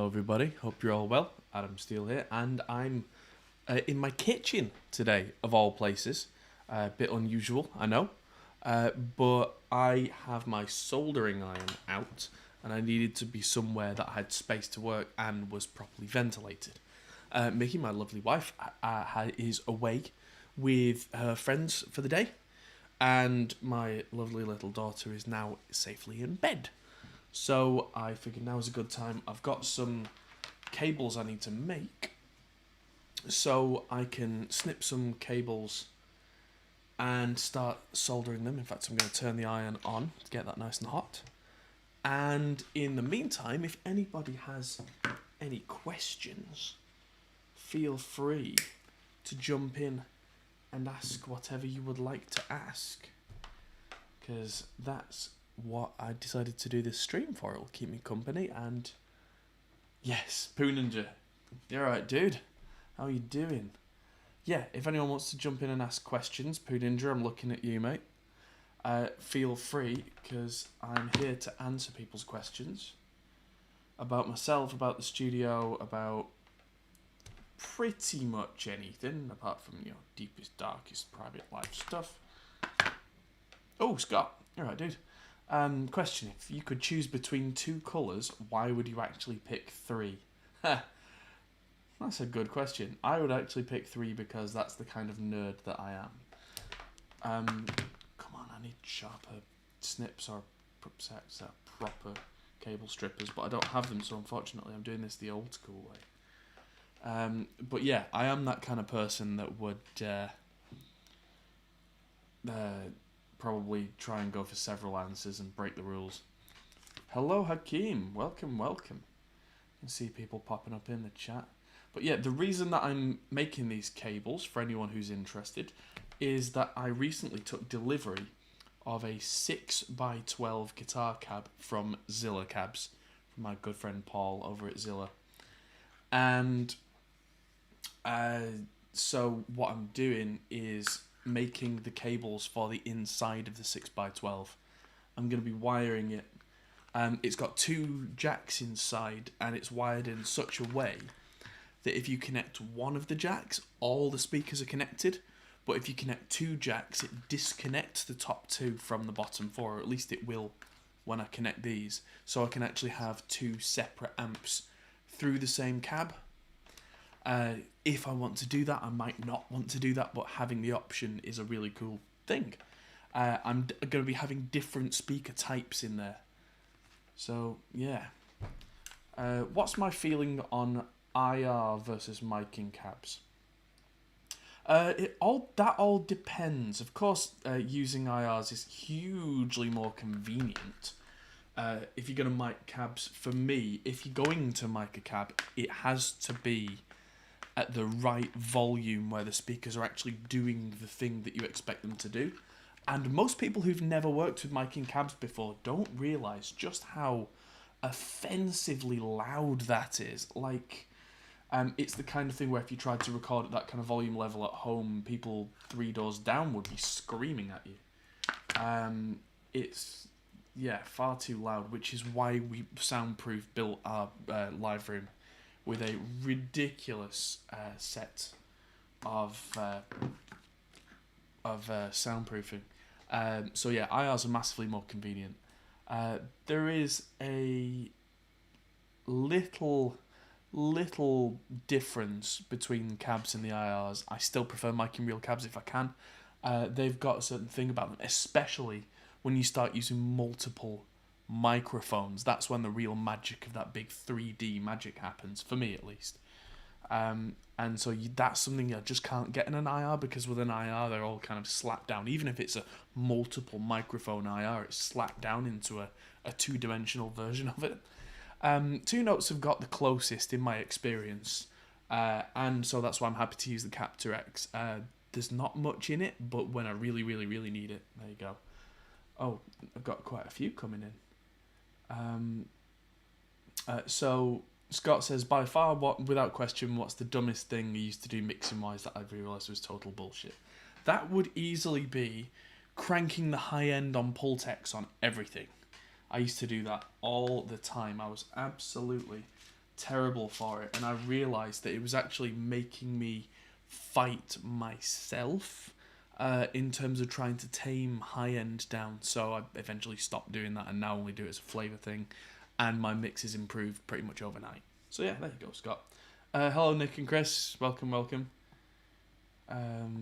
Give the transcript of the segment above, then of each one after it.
Hello everybody, hope you're all well. Adam Steele here, and I'm in my kitchen today, of all places. A bit unusual, I know, but I have my soldering iron out, and I needed to be somewhere that had space to work and was properly ventilated. Mickey, my lovely wife, is away with her friends for the day, and my lovely little daughter is now safely in bed. So I figured now is a good time. I've got some cables I need to make, so I can snip some cables and start soldering them. In fact, I'm going to turn the iron on to get that nice and hot. And in the meantime, if anybody has any questions, feel free to jump in and ask whatever you would like to ask, because that's what I decided to do this stream for. It'll keep me company. And yes, Poo Ninja, you alright, dude? How are you doing? Yeah, if anyone wants to jump in and ask questions, Poo Ninja, I'm looking at you, mate. Feel free, because I'm here to answer people's questions about myself, about the studio, about pretty much anything apart from your deepest, darkest private life stuff. Oh, Scott, alright, dude. Question: if you could choose between two colours, why would you actually pick three? That's a good question. I would actually pick three because that's the kind of nerd that I am. Come on, I need sharper snips or sets, proper cable strippers, but I don't have them, so unfortunately I'm doing this the old school way. But yeah, I am that kind of person that would probably try and go for several answers and break the rules. Hello, Hakeem. Welcome, welcome. You can see people popping up in the chat. But yeah, the reason that I'm making these cables, for anyone who's interested, is that I recently took delivery of a 6x12 guitar cab from Zilla Cabs, from my good friend Paul over at Zilla. And so what I'm doing is making the cables for the inside of the 6x12. I'm going to be wiring it. It's got two jacks inside, and it's wired in such a way that if you connect one of the jacks, all the speakers are connected. But if you connect two jacks, it disconnects the top two from the bottom four, or at least it will when I connect these. So I can actually have two separate amps through the same cab. If I want to do that, I might not want to do that, but having the option is a really cool thing. I'm going to be having different speaker types in there. So, yeah. What's my feeling on IR versus miking cabs? That all depends. Of course, using IRs is hugely more convenient. If you're going to mic cabs, for me, if you're going to mic a cab, it has to be at the right volume where the speakers are actually doing the thing that you expect them to do. And most people who've never worked with miking cabs before don't realise just how offensively loud that is. Like, it's the kind of thing where if you tried to record at that kind of volume level at home, people 3 doors down would be screaming at you. It's, yeah, far too loud, which is why we soundproof built our live room with a ridiculous set of soundproofing. So yeah, IRs are massively more convenient. There is a little difference between cabs and the IRs. I still prefer miking real cabs if I can. They've got a certain thing about them, especially when you start using multiple microphones. That's when the real magic of that big 3D magic happens, for me at least. And so that's something I just can't get in an IR, because with an IR they're all kind of slapped down. Even if it's a multiple microphone IR, it's slapped down into a two-dimensional version of it. Two Notes have got the closest in my experience, and so that's why I'm happy to use the Captor X. There's not much in it, but when I really need it, there you go. Oh, I've got quite a few coming in. So Scott says, by far, without question, what's the dumbest thing you used to do mixing wise that I've realised was total bullshit? That would easily be cranking the high end on Pultex on everything. I used to do that all the time. I was absolutely terrible for it, and I realised that it was actually making me fight myself in terms of trying to tame high end down. So I eventually stopped doing that and now only do it as a flavour thing, and my mixes improved pretty much overnight. So yeah, there you go, Scott. Hello, Nick and Chris. Welcome.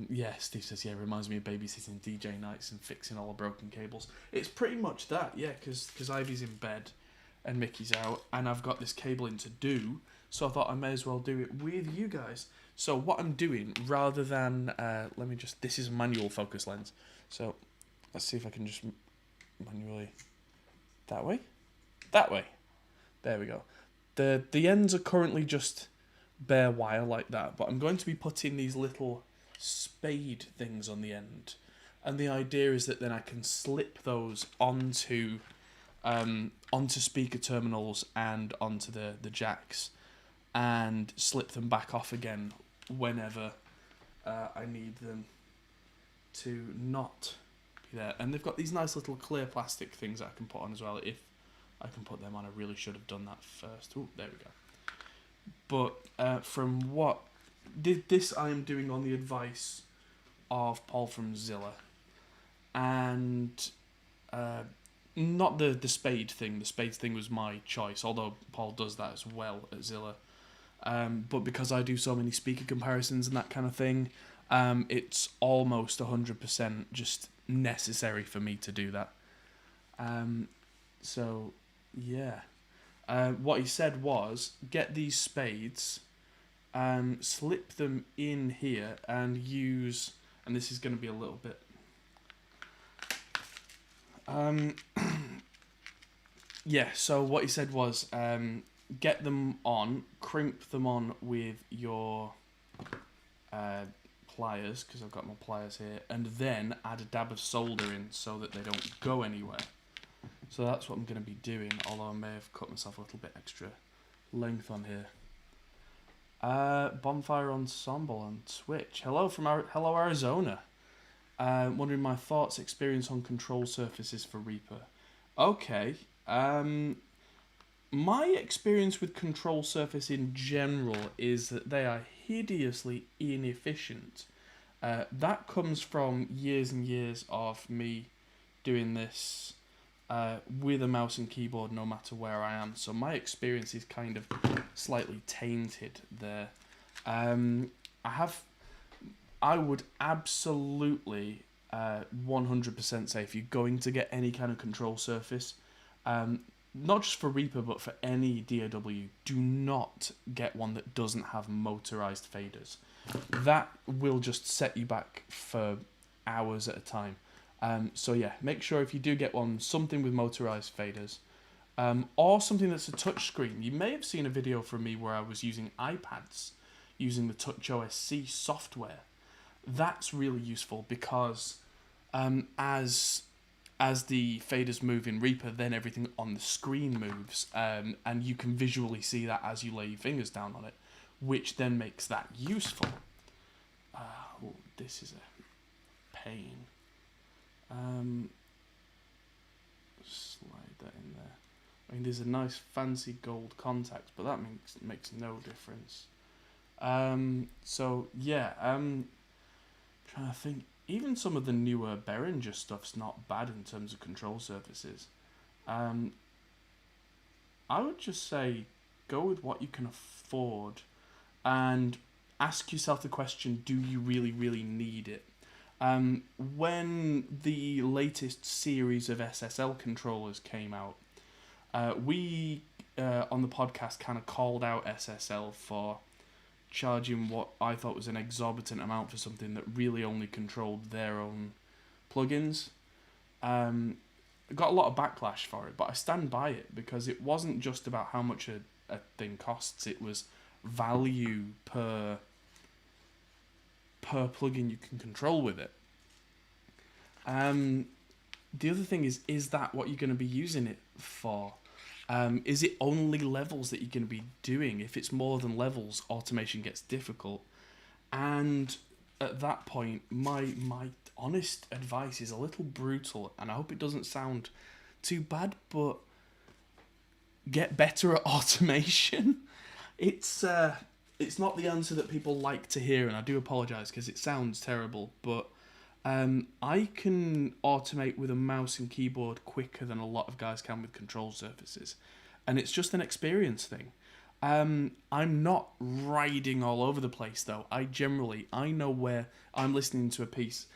Yeah, Steve says, yeah, it reminds me of babysitting DJ nights and fixing all the broken cables. It's pretty much that, yeah, because Ivy's in bed and Mickey's out, and I've got this cabling to do, so I thought I may as well do it with you guys. So what I'm doing, rather than, this is a manual focus lens, so let's see if I can just manually, that way, there we go. The ends are currently just bare wire like that, but I'm going to be putting these little spade things on the end, and the idea is that then I can slip those onto speaker terminals and onto the jacks, and slip them back off again whenever I need them to not be there. And they've got these nice little clear plastic things that I can put on as well. If I can put them on, I really should have done that first. Oh, there we go. But from what this I am doing on the advice of Paul from Zilla, and not the spade thing. The spade thing was my choice, although Paul does that as well at Zilla. But because I do so many speaker comparisons and that kind of thing, it's almost 100% just necessary for me to do that. So yeah. What he said was, get these spades, slip them in here, and use, and this is going to be a little bit, yeah, so what he said was, get them on, crimp them on with your pliers, because I've got my pliers here, and then add a dab of soldering so that they don't go anywhere. So that's what I'm going to be doing, although I may have cut myself a little bit extra length on here. Bonfire Ensemble on Twitch. Hello from hello Arizona. Wondering my thoughts, experience on control surfaces for Reaper. Okay. My experience with control surface in general is that they are hideously inefficient. That comes from years and years of me doing this with a mouse and keyboard no matter where I am. So my experience is kind of slightly tainted there. I would absolutely 100% say if you're going to get any kind of control surface, not just for Reaper but for any DAW, do not get one that doesn't have motorized faders. That will just set you back for hours at a time. So yeah, make sure if you do get one, something with motorized faders, or something that's a touch screen. You may have seen a video from me where I was using iPads, using the Touch OSC software. That's really useful because as the faders move in Reaper, then everything on the screen moves, and you can visually see that as you lay your fingers down on it, which then makes that useful. This is a pain. Slide that in there. I mean, there's a nice fancy gold contact, but that makes no difference. So yeah, trying to think. Even some of the newer Behringer stuff's not bad in terms of control surfaces. I would just say go with what you can afford, and ask yourself the question: do you really, really need it? When the latest series of SSL controllers came out, we on the podcast kind of called out SSL for charging what I thought was an exorbitant amount for something that really only controlled their own plugins. I got a lot of backlash for it, but I stand by it because it wasn't just about how much a thing costs, it was value per plugin you can control with it. The other thing is that what you're going to be using it for? Is it only levels that you're going to be doing? If it's more than levels, automation gets difficult. And at that point, my honest advice is a little brutal, and I hope it doesn't sound too bad, but get better at automation. It's not the answer that people like to hear, and I do apologise because it sounds terrible, but I can automate with a mouse and keyboard quicker than a lot of guys can with control surfaces, and it's just an experience thing. I'm not riding all over the place though. I know where I'm listening to a piece.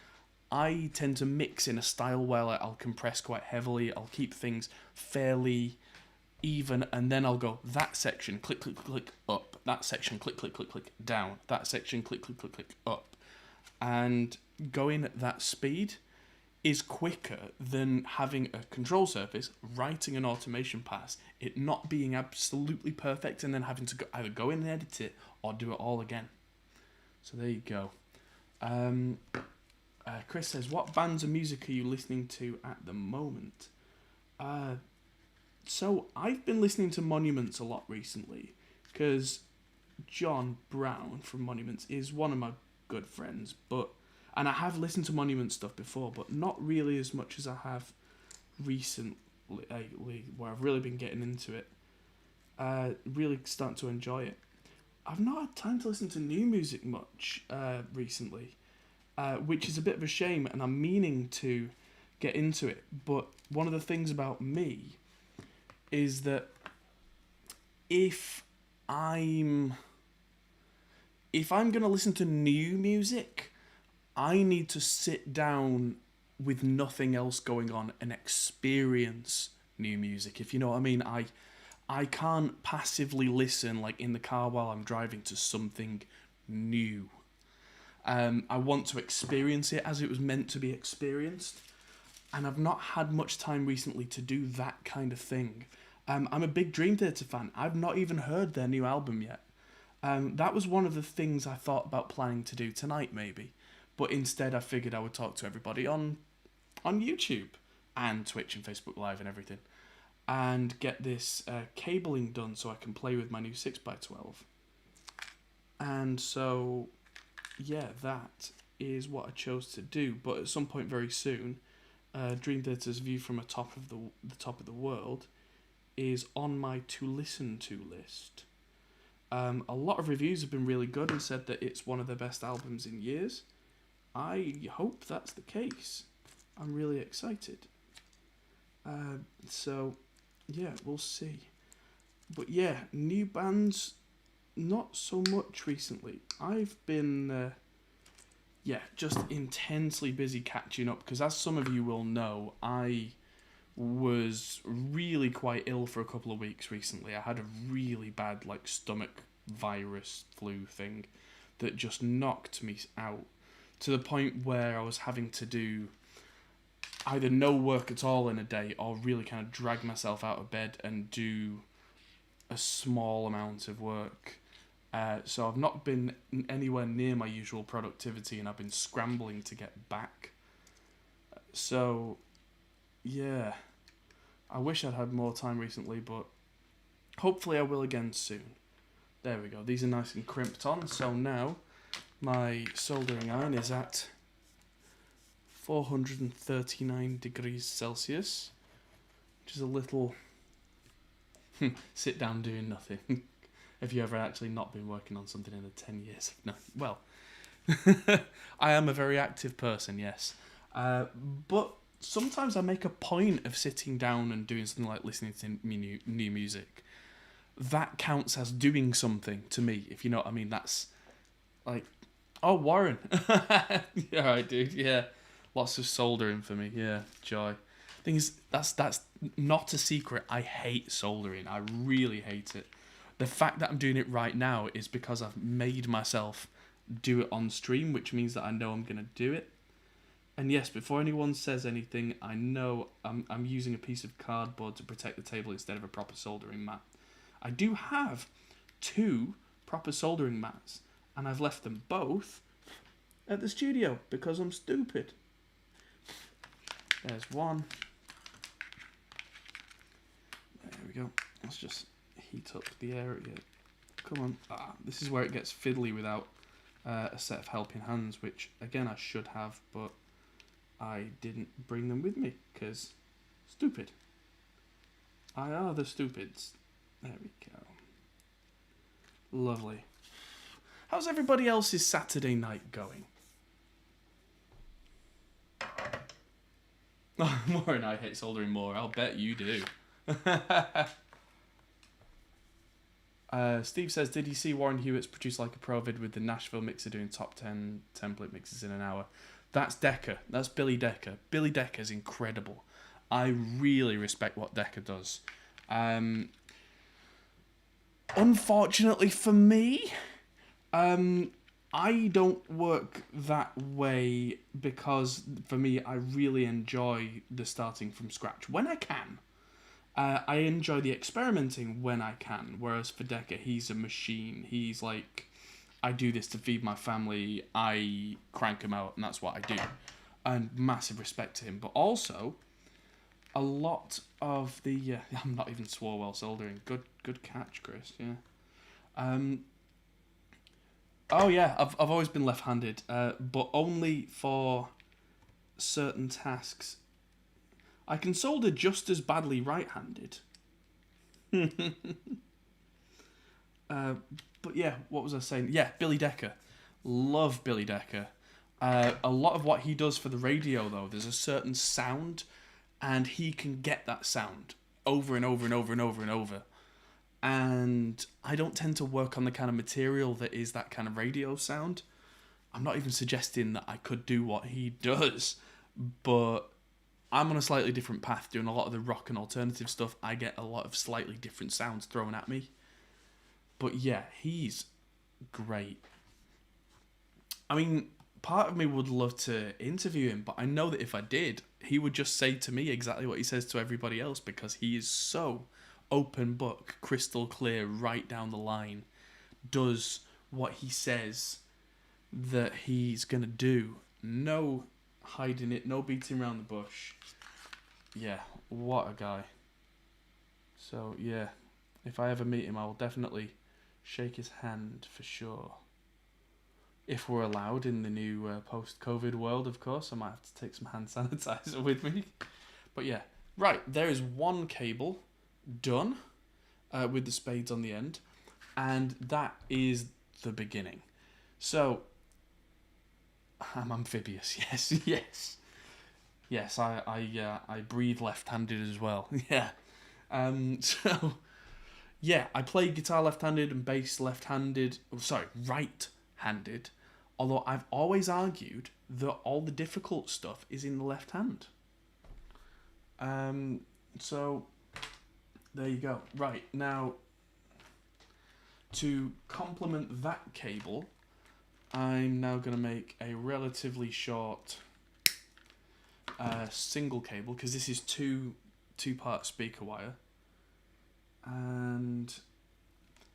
I tend to mix in a style where I'll compress quite heavily. I'll keep things fairly even, and then I'll go that section click click click up, that section click click click click down, that section click click click click up, and going at that speed is quicker than having a control surface, writing an automation pass, it not being absolutely perfect, and then having to either go in and edit it or do it all again. So there you go. Chris says, what bands of music are you listening to at the moment? So I've been listening to Monuments a lot recently, because John Brown from Monuments is one of my good friends, and I have listened to Monument stuff before, but not really as much as I have recently, where I've really been getting into it. Really starting to enjoy it. I've not had time to listen to new music much recently, which is a bit of a shame, and I'm meaning to get into it. But one of the things about me is that if I'm going to listen to new music, I need to sit down with nothing else going on and experience new music, if you know what I mean. I can't passively listen, like in the car while I'm driving, to something new. I want to experience it as it was meant to be experienced, and I've not had much time recently to do that kind of thing. I'm a big Dream Theater fan. I've not even heard their new album yet. That was one of the things I thought about planning to do tonight, maybe. But instead I figured I would talk to everybody on YouTube and Twitch and Facebook Live and everything, and get this cabling done so I can play with my new 6x12. And so, yeah, that is what I chose to do. But at some point very soon, Dream Theater's View from the Top of the World is on my to listen to list. A lot of reviews have been really good and said that it's one of their best albums in years. I hope that's the case. I'm really excited. So, yeah, we'll see. But yeah, new bands, not so much recently. I've been, just intensely busy catching up, because as some of you will know, I was really quite ill for a couple of weeks recently. I had a really bad, stomach virus flu thing that just knocked me out, to the point where I was having to do either no work at all in a day or really kind of drag myself out of bed and do a small amount of work. So I've not been anywhere near my usual productivity, and I've been scrambling to get back. So, yeah, I wish I'd had more time recently, but hopefully I will again soon. There we go. These are nice and crimped on, so now my soldering iron is at 439 degrees Celsius, which is a little sit down doing nothing. Have you ever actually not been working on something in the 10 years? No. Well, I am a very active person, yes. But sometimes I make a point of sitting down and doing something like listening to new music. That counts as doing something to me, if you know what I mean. That's like, oh, Warren. Yeah, right, dude, yeah. Lots of soldering for me, yeah, joy. Thing is, that's not a secret. I hate soldering. I really hate it. The fact that I'm doing it right now is because I've made myself do it on stream, which means that I know I'm going to do it. And yes, before anyone says anything, I know I'm using a piece of cardboard to protect the table instead of a proper soldering mat. I do have 2 proper soldering mats, and I've left them both at the studio because I'm stupid. There's one. There we go. Let's just heat up the area. Come on. This is where it gets fiddly without a set of helping hands, which again I should have, but I didn't bring them with me because stupid. I are the stupids. There we go. Lovely. How's everybody else's Saturday night going? More and I hate soldering more. I'll bet you do. Steve says, did you see Warren Hewitt's Produce Like a Pro vid with the Nashville mixer doing top 10 template mixes in an hour? That's Decker. That's Billy Decker. Billy Decker's incredible. I really respect what Decker does. Unfortunately for me, I don't work that way because, for me, I really enjoy the starting from scratch when I can. I enjoy the experimenting when I can, whereas for Decker, he's a machine. He's like, I do this to feed my family, I crank him out, and that's what I do. And massive respect to him. But also, a lot of the... I'm not even swore while soldering. Good catch, Chris, yeah. Oh yeah, I've always been left-handed, but only for certain tasks. I can solder just as badly right-handed. But yeah, what was I saying? Yeah, Billy Decker. Love Billy Decker. A lot of what he does for the radio, though, there's a certain sound, and he can get that sound over and over and over and over and over. And I don't tend to work on the kind of material that is that kind of radio sound. I'm not even suggesting that I could do what he does, but I'm on a slightly different path doing a lot of the rock and alternative stuff. I get a lot of slightly different sounds thrown at me. But yeah, he's great. I mean, part of me would love to interview him, but I know that if I did, he would just say to me exactly what he says to everybody else, because he is so open book, crystal clear, right down the line, does what he says that he's going to do. No hiding it, no beating around the bush. Yeah, what a guy. So, yeah, if I ever meet him, I will definitely shake his hand for sure. If we're allowed in the new post-COVID world, of course. I might have to take some hand sanitizer with me. But yeah, right, there is one cable done with the spades on the end, and that is the beginning. So, I'm amphibious, yes, I breathe left-handed as well. Yeah. So yeah, I play guitar left-handed and bass left-handed. Oh, sorry, right-handed. Although I've always argued that all the difficult stuff is in the left hand. So there you go. Right, now to complement that cable, I'm now going to make a relatively short single cable, because this is two-part speaker wire. And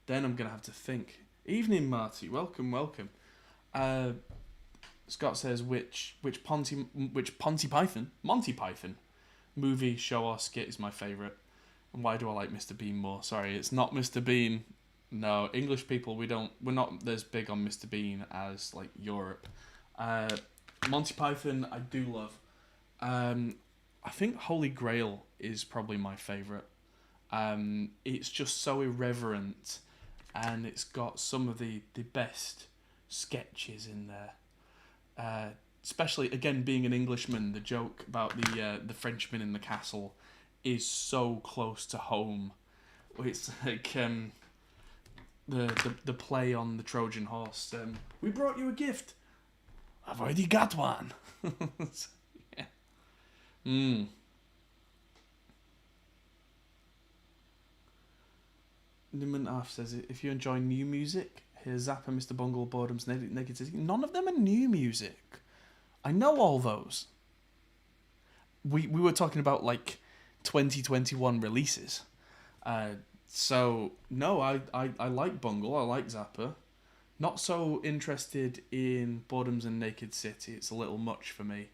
then I'm going to have to think. Evening, Marty. Welcome. Scott says, which Monty Python movie, show, or skit is my favourite? And why do I like Mr. Bean more? Sorry, it's not Mr. Bean. No, English people, we're not as big on Mr. Bean as like Europe. Monty Python, I do love. I think Holy Grail is probably my favourite. It's just so irreverent, and it's got some of the best sketches in there. Especially, again, being an Englishman, the joke about the Frenchman in the castle is so close to home. It's like the play on the Trojan horse. We brought you a gift. I've already got one. So, yeah. Newman Arf says, if you enjoy new music, here's Zappa, Mr. Bungle, Boredom's Negativity. None of them are new music. I know all those. We were talking about like 2021 releases. So no, I like Bungle, I like Zappa. Not so interested in Boredoms and Naked City. It's a little much for me.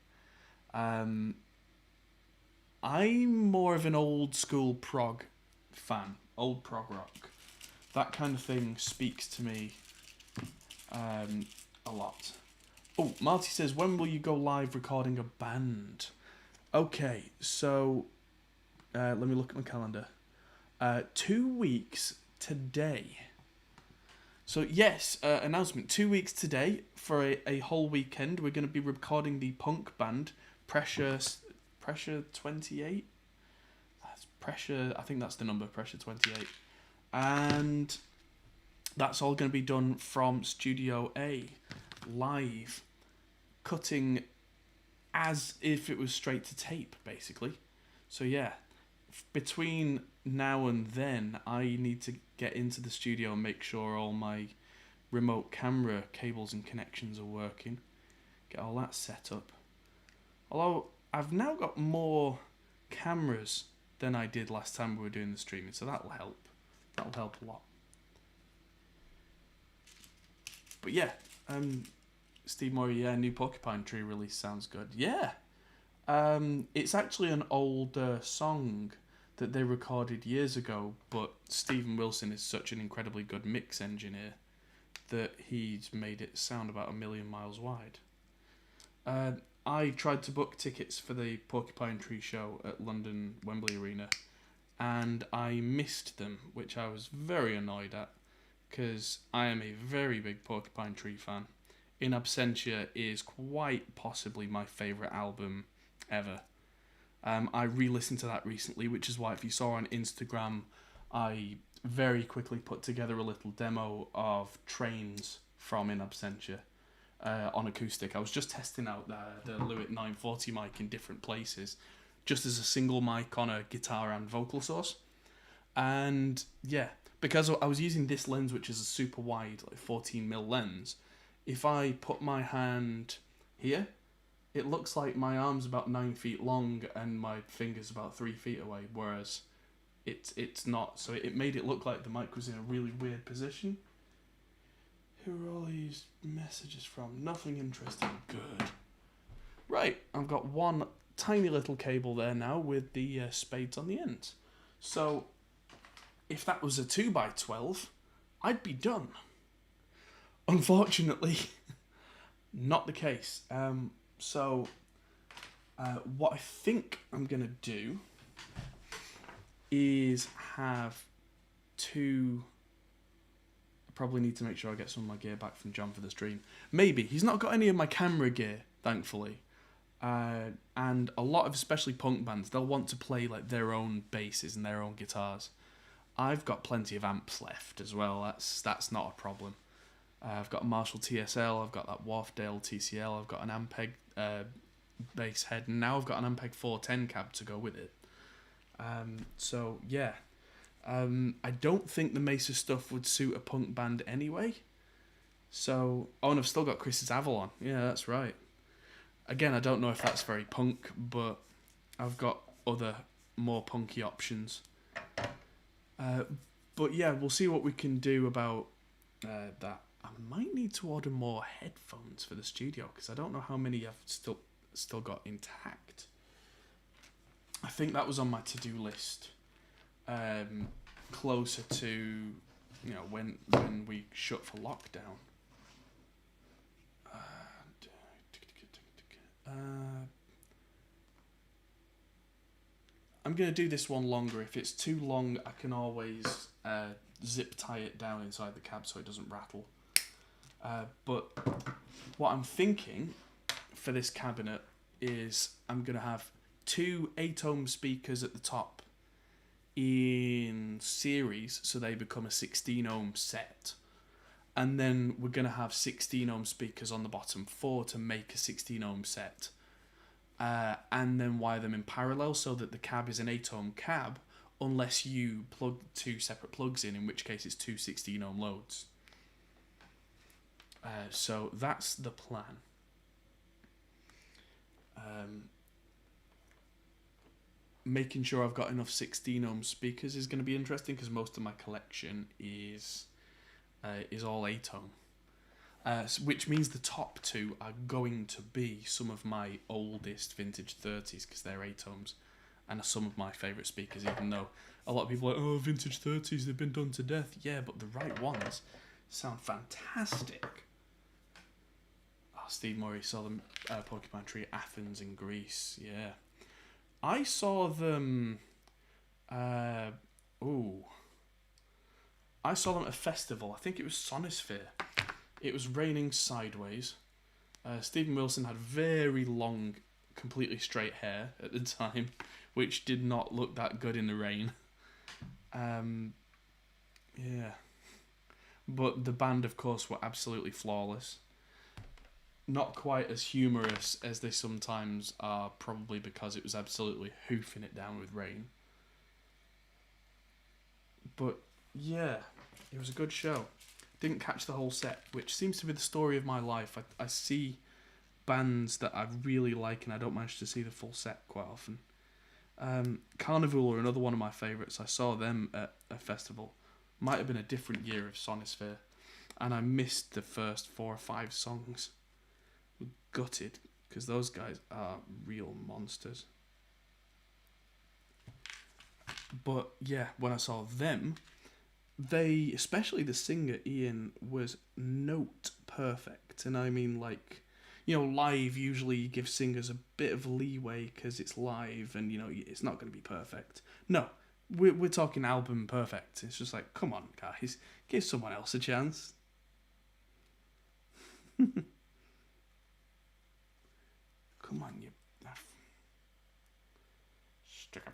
I'm more of an old school prog fan. Old prog rock. That kind of thing speaks to me a lot. Oh, Marty says, when will you go live recording a band? Okay, so let me look at my calendar. 2 weeks today. So yes, announcement. 2 weeks today for a whole weekend. We're going to be recording the punk band Pressure 28. That's Pressure. I think that's the number. Pressure 28. And that's all going to be done from Studio A, live, cutting as if it was straight to tape, basically. So yeah, between now and then, I need to get into the studio and make sure all my remote camera cables and connections are working. Get all that set up. Although, I've now got more cameras than I did last time we were doing the streaming, so that'll help. That'll help a lot. But yeah, Steve Murray, yeah, new Porcupine Tree release sounds good. Yeah, it's actually an old song that they recorded years ago, but Stephen Wilson is such an incredibly good mix engineer that he's made it sound about 1,000,000 miles wide. I tried to book tickets for the Porcupine Tree show at London Wembley Arena, and I missed them, which I was very annoyed at, because I am a very big Porcupine Tree fan. In Absentia is quite possibly my favourite album ever. I re-listened to that recently, which is why if you saw on Instagram, I very quickly put together a little demo of Trains from In Absentia on acoustic. I was just testing out the Lewitt 940 mic in different places, just as a single mic on a guitar and vocal source. And yeah, because I was using this lens, which is a super wide, like 14mm lens, if I put my hand here, it looks like my arm's about 9 feet long and my finger's about 3 feet away, whereas it's not. So it made it look like the mic was in a really weird position. Who are all these messages from? Nothing interesting. Good. Right, I've got one tiny little cable there now with the spades on the ends. So if that was a 2x12, I'd be done. Unfortunately, not the case. So what I think I'm going to do is have two... I probably need to make sure I get some of my gear back from John for the stream. Maybe. He's not got any of my camera gear, thankfully. And a lot of, especially punk bands, they'll want to play like their own basses and their own guitars. I've got plenty of amps left as well. That's not a problem. I've got a Marshall TSL, I've got that Wharfdale TCL, I've got an Ampeg bass head, and now I've got an Ampeg 410 cab to go with it. So yeah, I don't think the Mesa stuff would suit a punk band anyway. So, oh, and I've still got Chris's Avalon. Yeah, that's right. Again, I don't know if that's very punk, but I've got other more punky options. But yeah, we'll see what we can do about that. I might need to order more headphones for the studio because I don't know how many I've still got intact. I think that was on my to-do list. Closer to, when we shut for lockdown. I'm going to do this one longer. If it's too long, I can always zip tie it down inside the cab so it doesn't rattle. But what I'm thinking for this cabinet is I'm going to have 2 8-ohm speakers at the top in series, so they become a 16-ohm set. And then we're going to have 16-ohm speakers on the bottom, 4 to make a 16-ohm set. And then wire them in parallel so that the cab is an 8-ohm cab, unless you plug 2 separate plugs in which case it's 2 16-ohm loads. So that's the plan. Making sure I've got enough 16-ohm speakers is going to be interesting because most of my collection is all 8-ohm. Which means the top 2 are going to be some of my oldest vintage 30s because they're 8-ohms and are some of my favourite speakers, even though a lot of people are like, oh, vintage 30s, they've been done to death. Yeah, but the right ones sound fantastic. Oh, Steve Murray saw them Porcupine Tree Athens in Greece. Yeah. I saw them... I saw them at a festival. I think it was Sonisphere. It was raining sideways. Stephen Wilson had very long, completely straight hair at the time, which did not look that good in the rain. Yeah. But the band, of course, were absolutely flawless. Not quite as humorous as they sometimes are, probably because it was absolutely hoofing it down with rain. But yeah, it was a good show. Didn't catch the whole set, which seems to be the story of my life. I see bands that I really like and I don't manage to see the full set quite often. Carnival are another one of my favourites. I saw them at a festival. Might have been a different year of Sonisphere. And I missed the first 4 or 5 songs. Gutted, because those guys are real monsters. But yeah, when I saw them, they, especially the singer Ian, was note perfect. And I mean, like, you know, live usually you give singers a bit of leeway because it's live and, you know, it's not going to be perfect. No, we're talking album perfect. It's just like, come on, guys, give someone else a chance. Come on, you. Stick up.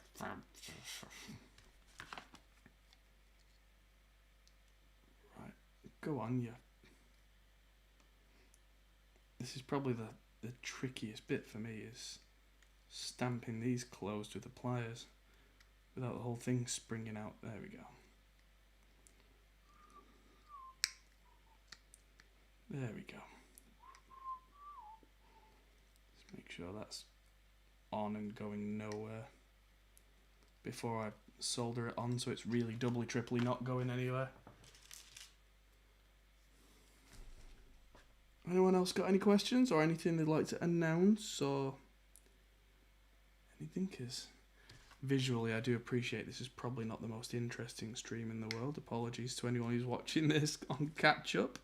Right, go on, you. This is probably the trickiest bit for me, is stamping these closed with the pliers without the whole thing springing out. There we go. There we go. Let's make sure that's on and going nowhere before I solder it on, so it's really doubly, triply not going anywhere. Anyone else got any questions or anything they'd like to announce or anything? Because visually I do appreciate this is probably not the most interesting stream in the world. Apologies to anyone who's watching this on catch up.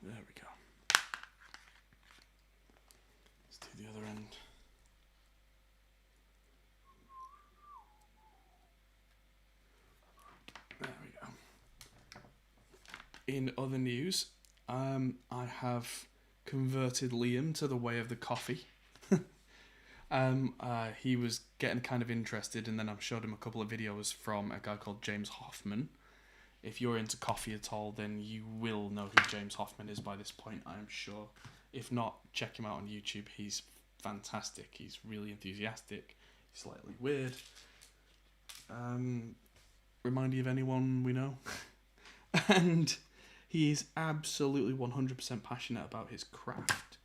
There we go. Let's do the other end. There we go. In other news, I have converted Liam to the way of the coffee. He was getting kind of interested, and then I showed him a couple of videos from a guy called James Hoffman. If you're into coffee at all, then you will know who James Hoffman is by this point, I am sure. If not, check him out on YouTube. He's fantastic. He's really enthusiastic. He's slightly weird. Remind you of anyone we know. And he is absolutely 100% passionate about his craft.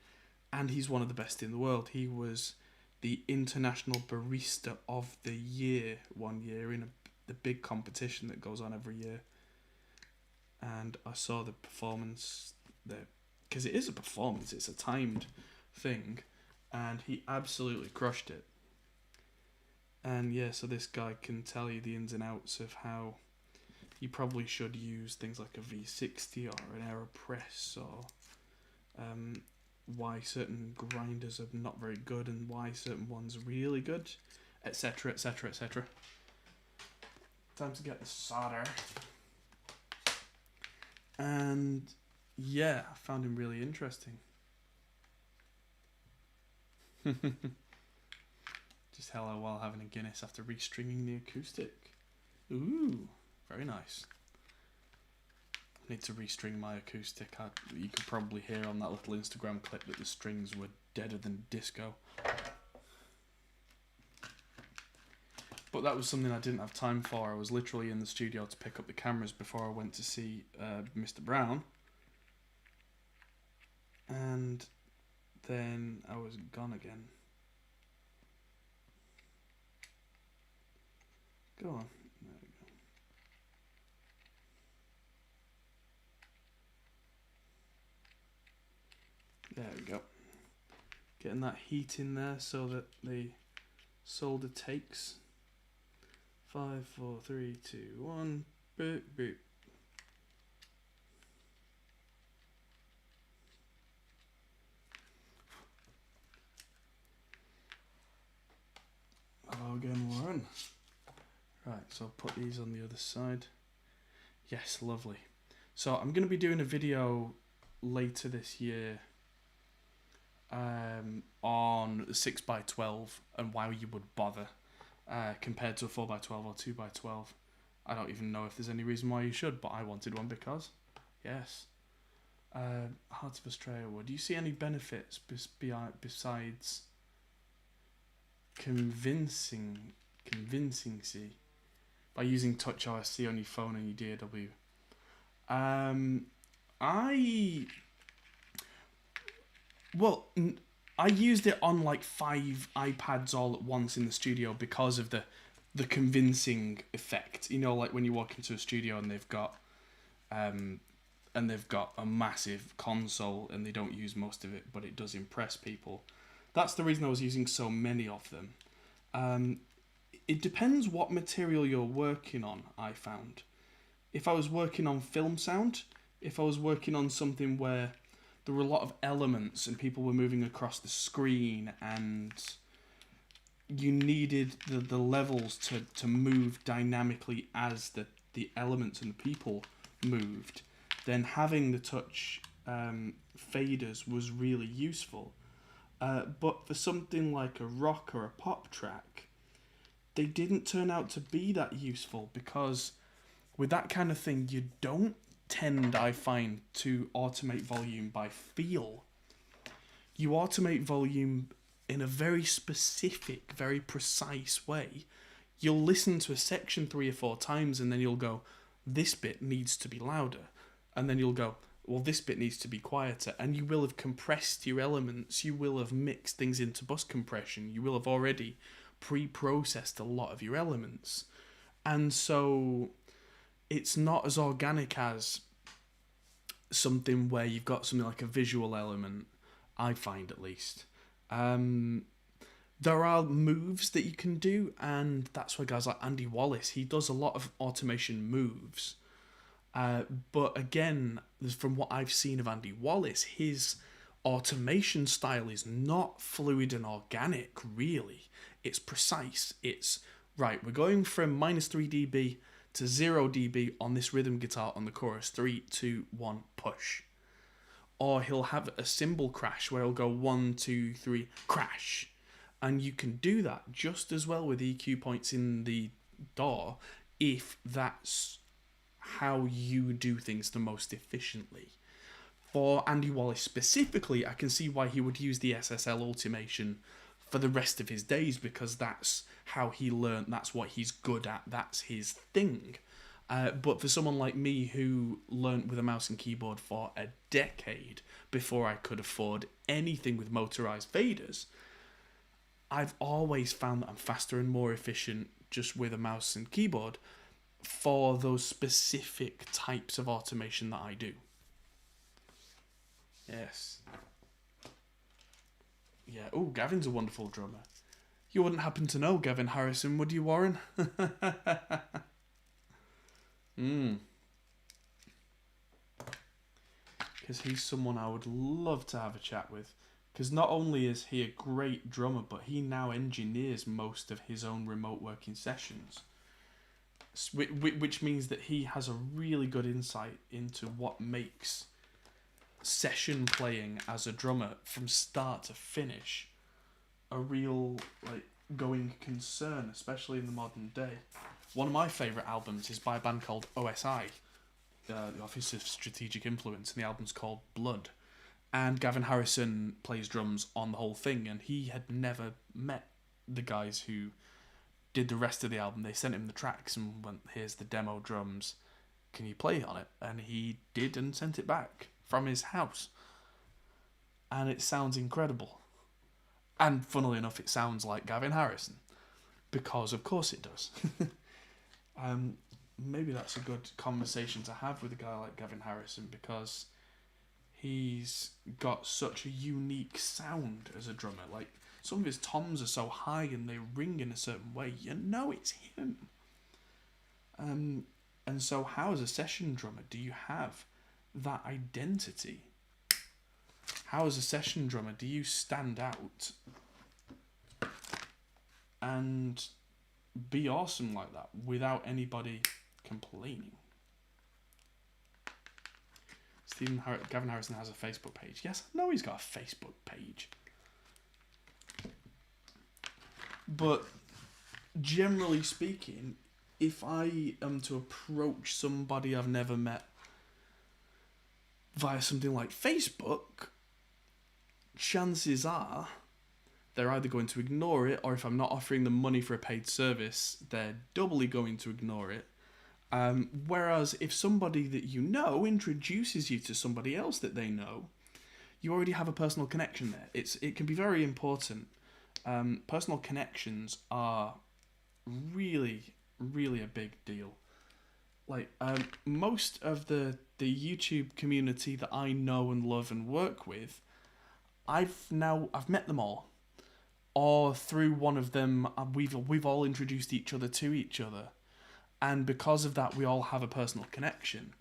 And he's one of the best in the world. He was the International Barista of the Year one year in the big competition that goes on every year. And I saw the performance there, because it is a performance, it's a timed thing, and he absolutely crushed it. And yeah, so this guy can tell you the ins and outs of how you probably should use things like a V60 or an AeroPress, or why certain grinders are not very good and why certain ones are really good, etc, etc, etc. Time to get the solder. And yeah, I found him really interesting. Just hello while having a Guinness after restringing the acoustic. Ooh, very nice. I need to restring my acoustic. You could probably hear on that little Instagram clip that the strings were deader than disco. But that was something I didn't have time for. I was literally in the studio to pick up the cameras before I went to see Mr. Brown. And then I was gone again. Go on. There we go. Getting that heat in there so that the solder takes. 5, 4, 3, 2, 1. Boop, boop. go again, Warren. Right, so I'll put these on the other side. Yes, lovely. So I'm going to be doing a video later this year on 6x12 and why you would bother compared to a 4x12 or 2x12. I don't even know if there's any reason why you should, but I wanted one because, yes. Hearts of Australia. Do you see any benefits besides convincing by using Touch OSC on your phone and your DAW? I used it on like 5 iPads all at once in the studio because of the convincing effect. You know, like when you walk into a studio and they've got a massive console and they don't use most of it, but it does impress people. That's the reason I was using so many of them. It depends what material you're working on, I found. If I was working on film sound, if I was working on something where there were a lot of elements and people were moving across the screen and you needed the levels to move dynamically as the elements and the people moved, then having the touch faders was really useful. But for something like a rock or a pop track, they didn't turn out to be that useful because with that kind of thing, you don't tend, I find, to automate volume by feel. You automate volume in a very specific, very precise way. You'll listen to a section 3 or 4 times and then you'll go, this bit needs to be louder. And then you'll go, well, this bit needs to be quieter. And you will have compressed your elements. You will have mixed things into bus compression. You will have already pre-processed a lot of your elements. And so it's not as organic as something where you've got something like a visual element, I find at least. There are moves that you can do, and that's why guys like Andy Wallace, he does a lot of automation moves. But again, from what I've seen of Andy Wallace, his automation style is not fluid and organic, really. It's precise. It's, right, we're going from -3 dB to 0 dB on this rhythm guitar on the chorus. 3, 2, 1, push. Or he'll have a cymbal crash where he'll go 1, 2, 3, crash. And you can do that just as well with EQ points in the DAW if that's how you do things the most efficiently. For Andy Wallace specifically, I can see why he would use the SSL automation for the rest of his days, because that's how he learned, that's what he's good at, that's his thing. But for someone like me who learnt with a mouse and keyboard for a decade before I could afford anything with motorized faders, I've always found that I'm faster and more efficient just with a mouse and keyboard for those specific types of automation that I do. Yes. Yeah. Oh, Gavin's a wonderful drummer. You wouldn't happen to know Gavin Harrison, would you, Warren? Because he's someone I would love to have a chat with. Because not only is he a great drummer, but he now engineers most of his own remote working sessions. Which means that he has a really good insight into what makes session playing as a drummer from start to finish a real going concern, especially in the modern day. One of my favourite albums is by a band called OSI, the Office of Strategic Influence, and the album's called Blood. And Gavin Harrison plays drums on the whole thing, and he had never met the guys who did the rest of the album. They sent him the tracks and went, here's the demo drums, can you play on it? And he did and sent it back from his house. And it sounds incredible. And funnily enough, it sounds like Gavin Harrison. Because of course it does. Maybe that's a good conversation to have with a guy like Gavin Harrison, because he's got such a unique sound as a drummer. Like, some of his toms are so high and they ring in a certain way. You know it's him. And so how, as a session drummer, do you have that identity? How, as a session drummer, do you stand out and be awesome like that without anybody complaining. Gavin Harrison has a Facebook page. Yes, I know he's got a Facebook page. But generally speaking, if I am to approach somebody I've never met via something like Facebook, chances are they're either going to ignore it, or if I'm not offering them money for a paid service, they're doubly going to ignore it. Whereas if somebody that you know introduces you to somebody else that they know, you already have a personal connection there. It can be very important. Personal connections are really, really a big deal. Like, most of the YouTube community that I know and love and work with, I've met them all, or through one of them, we've all introduced each other to each other, and because of that, we all have a personal connection,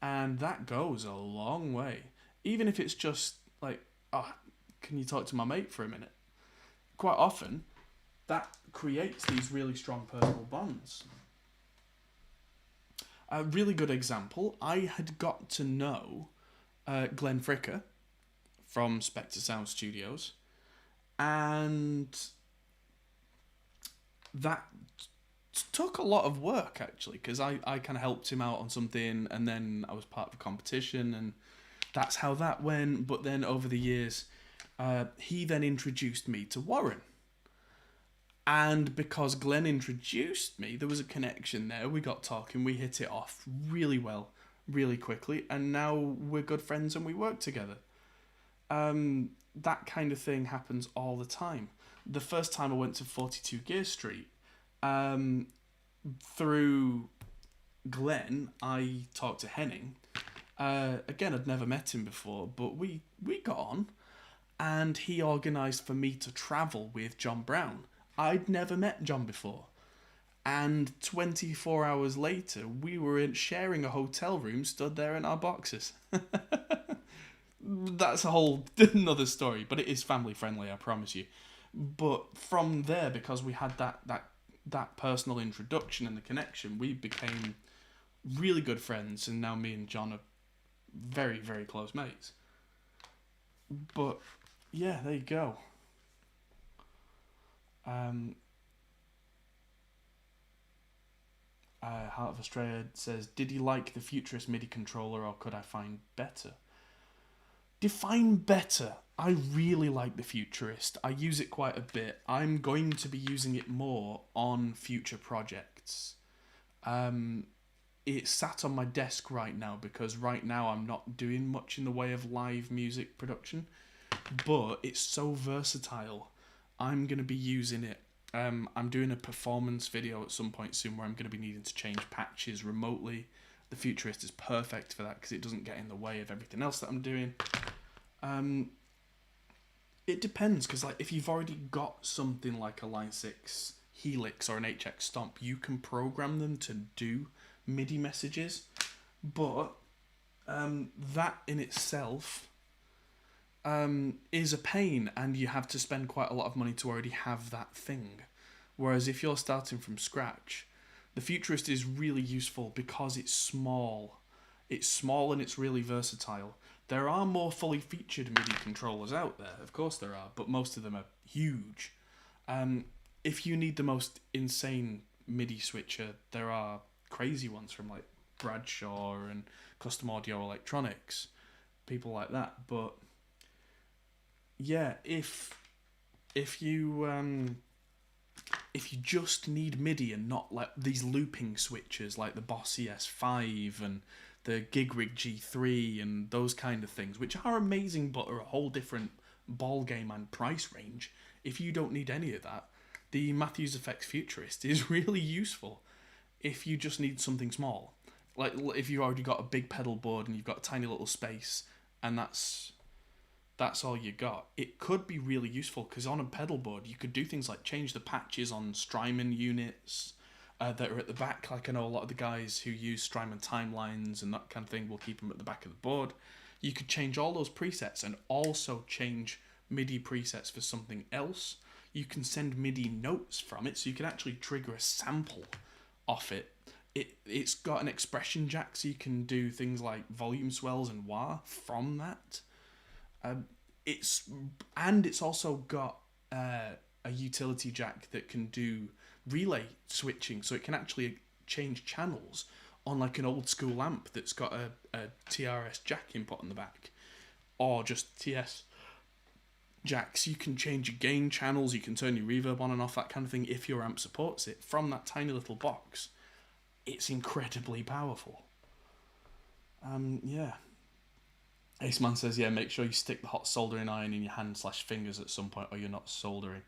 and that goes a long way. Even if it's just like, oh, can you talk to my mate for a minute? Quite often, that creates these really strong personal bonds. A really good example, I had got to know Glenn Fricker from Spectre Sound Studios, and that took a lot of work, actually, because I kind of helped him out on something, and then I was part of a competition, and that's how that went. But then over the years, he then introduced me to Warren. And because Glenn introduced me, there was a connection there. We got talking, we hit it off really well, really quickly, and now we're good friends and we work together. That kind of thing happens all the time. The first time I went to 42 Gear Street, through Glenn, I talked to Henning. Again, I'd never met him before, but we got on, and he organised for me to travel with John Brown. I'd never met John before, and 24 hours later, we were sharing a hotel room, stood there in our boxes. That's a whole another story, but it is family friendly, I promise you. But from there, because we had that personal introduction and the connection, we became really good friends, and now me and John are very, very close mates. But yeah, there you go. Heart of Australia says, did you like the Futurist MIDI controller, or could I find better? Define better. I really like the Futurist. I use it quite a bit. I'm going to be using it more on future projects. It's sat on my desk right now because right now I'm not doing much in the way of live music production, but it's so versatile. I'm going to be using it. I'm doing a performance video at some point soon where I'm going to be needing to change patches remotely. The Futurist is perfect for that because it doesn't get in the way of everything else that I'm doing. It depends, because like if you've already got something like a Line 6 Helix or an HX Stomp, you can program them to do MIDI messages, but that in itself is a pain, and you have to spend quite a lot of money to already have that thing. Whereas if you're starting from scratch, the Futurist is really useful because it's small. It's small and it's really versatile. There are more fully featured MIDI controllers out there, of course there are, but most of them are huge. If you need the most insane MIDI switcher, there are crazy ones from like Bradshaw and Custom Audio Electronics, people like that. But yeah, if you just need MIDI and not like these looping switches like the Boss ES5 and the Gigrig G3 and those kind of things, which are amazing but are a whole different ball game and price range. If you don't need any of that, the Matthews Effects Futurist is really useful if you just need something small. Like if you already got a big pedal board and you've got a tiny little space and that's all you got. It could be really useful because on a pedal board you could do things like change the patches on Strymon units that are at the back. Like I know a lot of the guys who use Strymon timelines and that kind of thing will keep them at the back of the board. You could change all those presets and also change MIDI presets for something else. you can send MIDI notes from it, so you can actually trigger a sample off it. It's got an expression jack, so you can do things like volume swells and wah from that. It's also got a utility jack that can do relay switching, so it can actually change channels on like an old school amp that's got a TRS jack input on the back, or just TS jacks. You can change your gain channels, you can turn your reverb on and off, that kind of thing, if your amp supports it, from that tiny little box. It's incredibly powerful. Yeah. Aceman says, yeah, make sure you stick the hot soldering iron in your hand/fingers at some point or you're not soldering.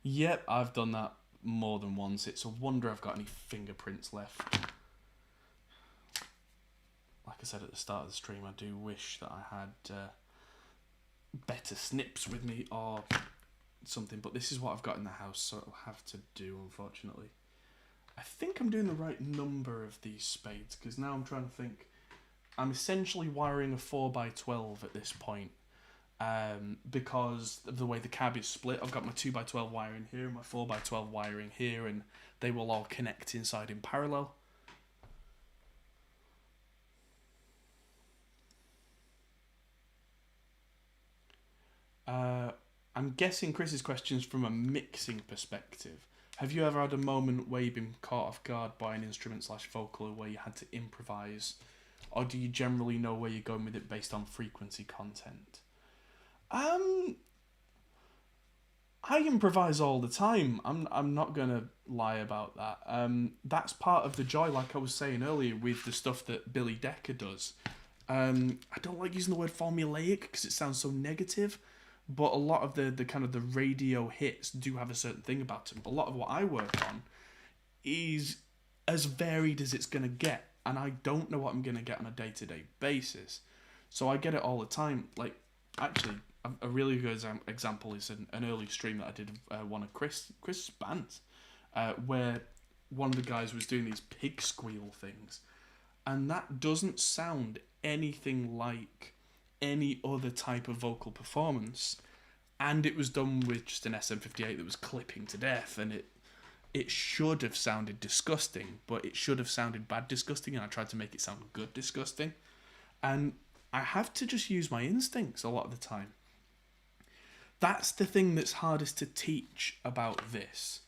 Yep, I've done that more than once. It's a wonder I've got any fingerprints left. Like I said at the start of the stream, I do wish that I had better snips with me or something, but this is what I've got in the house, so it'll have to do, unfortunately. I think I'm doing the right number of these spades, because now I'm trying to think. I'm essentially wiring a 4x12 at this point, because of the way the cab is split. I've got my 2x12 wiring here, my 4x12 wiring here, and they will all connect inside in parallel. I'm guessing Chris's question is from a mixing perspective. Have you ever had a moment where you've been caught off guard by an instrument/vocal where you had to improvise? Or do you generally know where you're going with it based on frequency content? I improvise all the time. I'm not gonna lie about that. That's part of the joy, like I was saying earlier, with the stuff that Billy Decker does. I don't like using the word formulaic because it sounds so negative, but a lot of the kind of the radio hits do have a certain thing about them. A lot of what I work on is as varied as it's gonna get, and I don't know what I'm gonna get on a day-to-day basis. So I get it all the time. Like, actually, a really good example is an early stream that I did of one of Chris' bands, where one of the guys was doing these pig squeal things, and that doesn't sound anything like any other type of vocal performance, and it was done with just an SM58 that was clipping to death, and it should have sounded disgusting, but it should have sounded bad disgusting, and I tried to make it sound good disgusting. And I have to just use my instincts a lot of the time. That's the thing that's hardest to teach about this,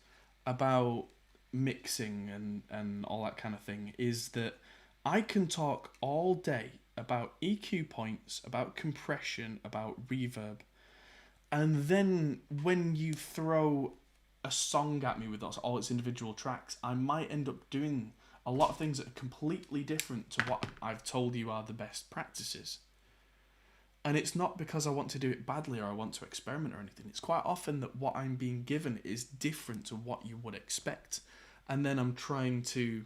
about mixing and all that kind of thing, is that I can talk all day about EQ points, about compression, about reverb, and then when you throw a song at me with all its individual tracks, I might end up doing a lot of things that are completely different to what I've told you are the best practices. And it's not because I want to do it badly or I want to experiment or anything. It's quite often that what I'm being given is different to what you would expect, and then I'm trying to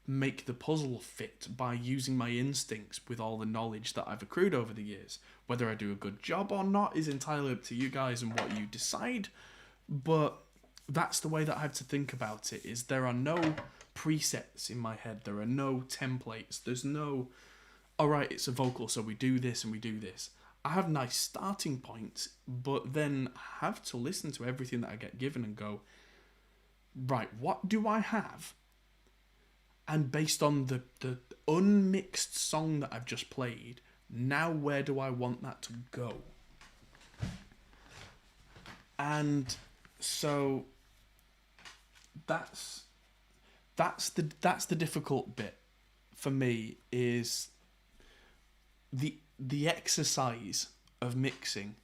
make the puzzle fit by using my instincts with all the knowledge that I've accrued over the years. Whether I do a good job or not is entirely up to you guys and what you decide, but that's the way that I have to think about it. Is there are no presets in my head, there are no templates, there's no, alright, it's a vocal, so we do this and we do this. I have nice starting points, but then I have to listen to everything that I get given and go, right, what do I have? And based on the unmixed song that I've just played, now where do I want that to go? And so that's the difficult bit for me, is the exercise of mixing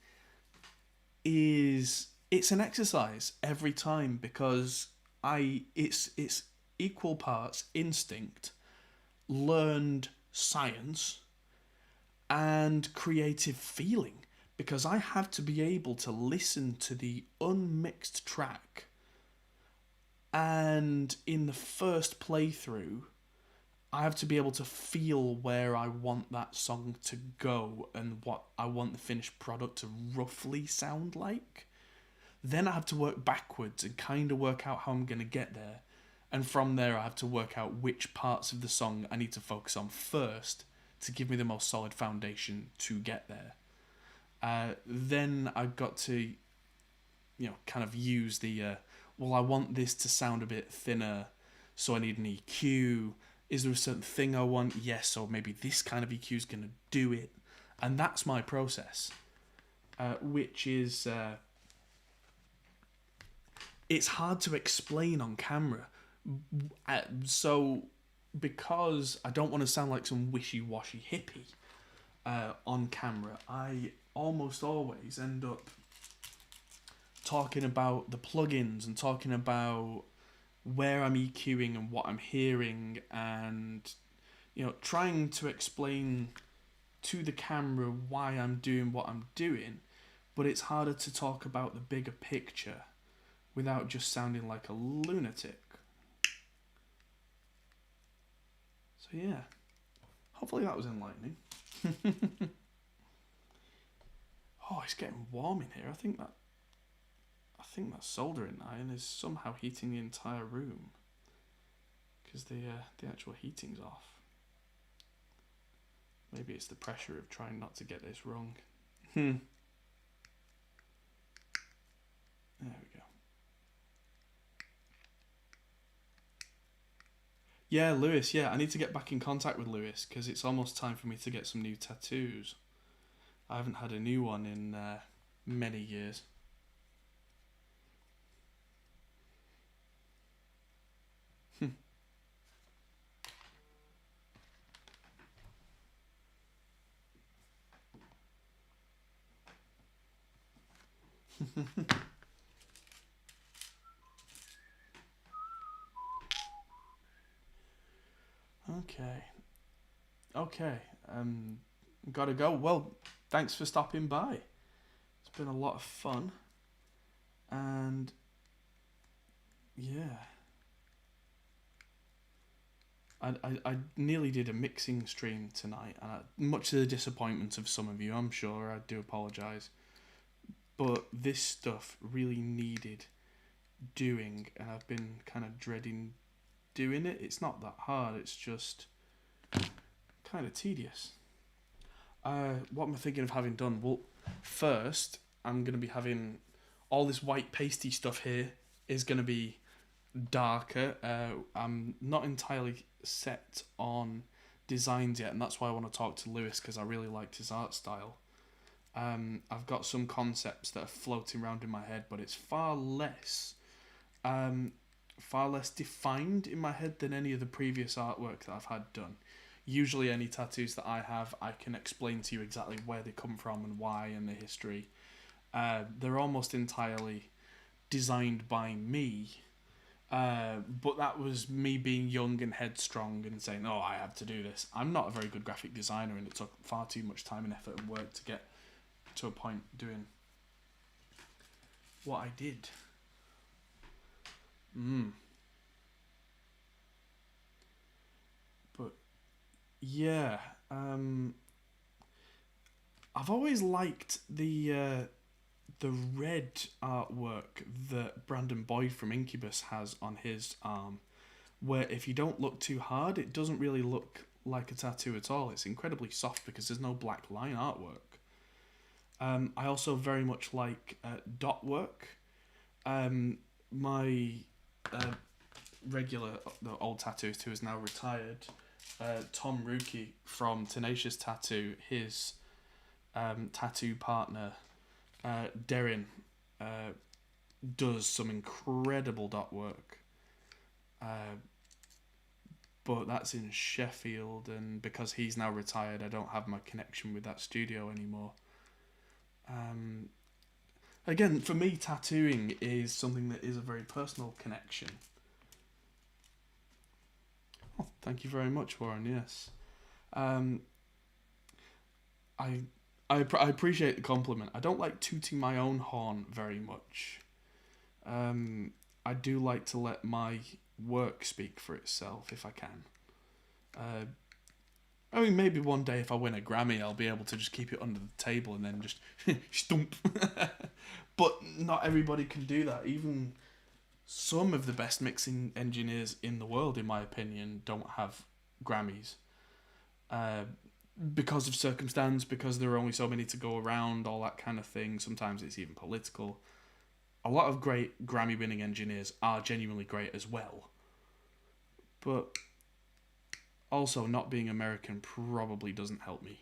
it's an exercise every time, because it's equal parts instinct, learned science, and creative feeling, because I have to be able to listen to the unmixed track, and in the first playthrough I have to be able to feel where I want that song to go and what I want the finished product to roughly sound like. Then I have to work backwards and kind of work out how I'm going to get there. And from there I have to work out which parts of the song I need to focus on first to give me the most solid foundation to get there. Then I've got to kind of use the, well, I want this to sound a bit thinner, so I need an EQ. Is there a certain thing I want? Yes, or maybe this kind of EQ is going to do it. And that's my process, which is, it's hard to explain on camera. So, because I don't want to sound like some wishy-washy hippie on camera, I almost always end up talking about the plugins and talking about where I'm EQing and what I'm hearing, and trying to explain to the camera why I'm doing what I'm doing. But it's harder to talk about the bigger picture without just sounding like a lunatic. So yeah, hopefully that was enlightening. Oh, it's getting warm in here. I think that soldering iron is somehow heating the entire room, because the actual heating's off. Maybe it's the pressure of trying not to get this wrong. There we go. Yeah, Lewis, yeah, I need to get back in contact with Lewis, because it's almost time for me to get some new tattoos. I haven't had a new one in many years. Okay, gotta go. Well, thanks for stopping by. It's been a lot of fun, and yeah, I nearly did a mixing stream tonight, and much to the disappointment of some of you, I'm sure. I do apologise, but this stuff really needed doing, and I've been kind of dreading doing it. It's not that hard, it's just kind of tedious. What am I thinking of having done? Well, first, I'm going to be having all this white pasty stuff here is going to be darker. I'm not entirely set on designs yet, and that's why I want to talk to Lewis, because I really liked his art style. I've got some concepts that are floating around in my head, but it's far less defined in my head than any of the previous artwork that I've had done. Usually any tattoos that I have, I can explain to you exactly where they come from and why, and the history. They're almost entirely designed by me, but that was me being young and headstrong and saying, oh, I have to do this. I'm not a very good graphic designer, and it took far too much time and effort and work to get to a point doing what I did. But yeah, I've always liked the red artwork that Brandon Boyd from Incubus has on his arm, where if you don't look too hard, it doesn't really look like a tattoo at all. It's incredibly soft because there's no black line artwork. I also very much like dot work. My regular, the old tattooist who is now retired, Tom Rookie from Tenacious Tattoo, his tattoo partner, Darren, does some incredible dot work. But that's in Sheffield, and because he's now retired, I don't have my connection with that studio anymore. Again, for me, tattooing is something that is a very personal connection. Oh, thank you very much, Warren. Yes, I appreciate the compliment. I don't like tooting my own horn very much. I do like to let my work speak for itself if I can. I mean, maybe one day if I win a Grammy, I'll be able to just keep it under the table and then just stump. But not everybody can do that. Even some of the best mixing engineers in the world, in my opinion, don't have Grammys. Because of circumstance, because there are only so many to go around, all that kind of thing. Sometimes it's even political. a lot of great Grammy-winning engineers are genuinely great as well. But also, not being American probably doesn't help me.